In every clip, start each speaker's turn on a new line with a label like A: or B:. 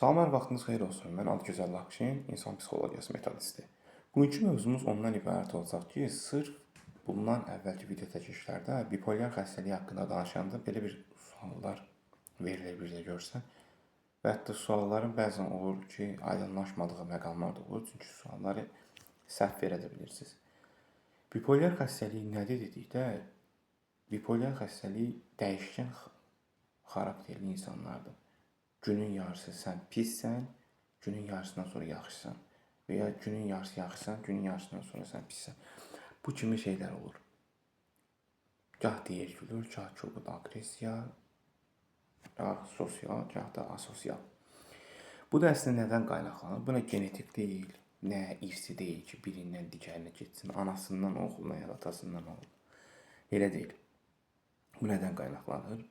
A: Salamlar, vaxtınız xeyir olsun. Mən Adgözəl Lakşin, insan psixologiyası metodisti. Bugünkü mövzumuz ondan ibarət olacaq ki, sırf bundan əvvəlki video çəkilişlərdə bipolyar xəstəliyi haqqında danışanda belə bir suallar verilir bizə görsən. Və hətta sualların bəzən olur ki, aydınlaşmadığı məqamlar da olur. Çünki sualları səhv verə də bilirsiniz. Bipolyar xəstəliyi nədir dedikdə, bipolyar xəstəliyi dəyişkən xarakterli insanlardır. Günün yarısı sən pissən, günün yarısından sonra yaxşısan. Və ya günün yarısı yaxşısan, günün yarısından sonra sən pissən. Bu kimi şeylər olur. Gah deyir gülür, gah kobud agresiya, gah sosial, gah da asosial. Bu da əslində nədən qaynaqlanır? Bu nə genetik deyil, nə irsi deyil ki, birindən digərinə getsin, anasından oğluna ya da atasından oğluna. Elə deyil. Bu nədən qaynaqlanır?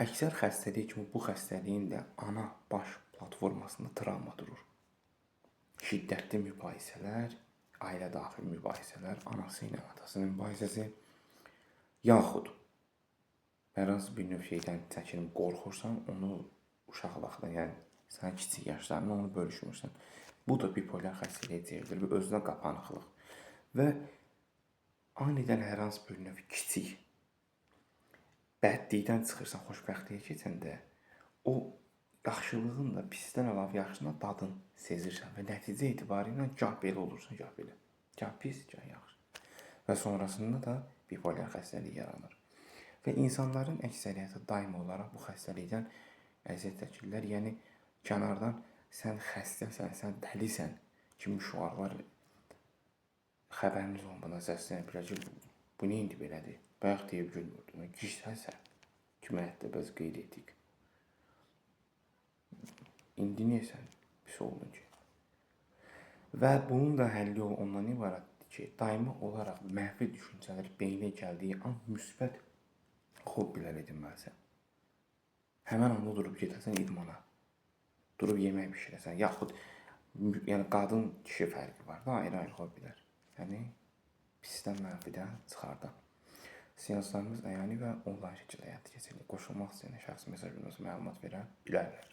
A: Əksər xəstəlik kimi bu xəstəliyin də ana baş platformasında travma durur. Şiddətli mübahisələr, ailə daxil mübahisələr, anası ilə atasının mübahisəsi, yaxud hər hansı bir növ şeydən çəkinib qorxursan, onu uşaqlıqda, yəni sən kiçik yaşlarında onu bölüşmürsən. Bu da bipolyar xəstəliyə deyilir və özünə qapanıqlıq. Və anidən hər hansı bir növ kiçik bədlikdən çıxırsan, xoşbəxtliyə keçəndə, o yaxşılığın da pisdən əlavə yaxşına dadın sezirsən və nəticə etibarilə gah belə olursan, gah belə. Gah pis, gah yaxşı. Və sonrasında da bipolyar xəstəlik yaranır. Və insanların əksəriyyəti daim olaraq bu xəstəlikdən əziyyət çəkirlər. Yəni, kənardan sən xəstəsən, sən dəlisən kimi şüarlar xəbəriniz olmadan səslənə bilər ki, bu nə indi belədir? Bayaq deyib gülmürdü. Gizlənsən, kimə hətta bəzi qeyd etdik. İndi niyə sən pis oldun ki? Və bunun da həlli ondan ibarətdir ki, daimi olaraq mənfi düşüncələr beynə gəldiyi an müsbət hobbilər edinməlisən. Həmən anda durub gedəsən idmana. Durub yemək bişirəsən. Yaxud yəni qadın kişi fərqi var da, ayrı-ayrı hobbilər. Yəni pisdən mənfidən çıxardan. Seanslarımız əyani və onlayn şəkildə həyata keçirilir. Qoşulmaq istəyən şəxs mesajınızı məlumat verə bilərlər.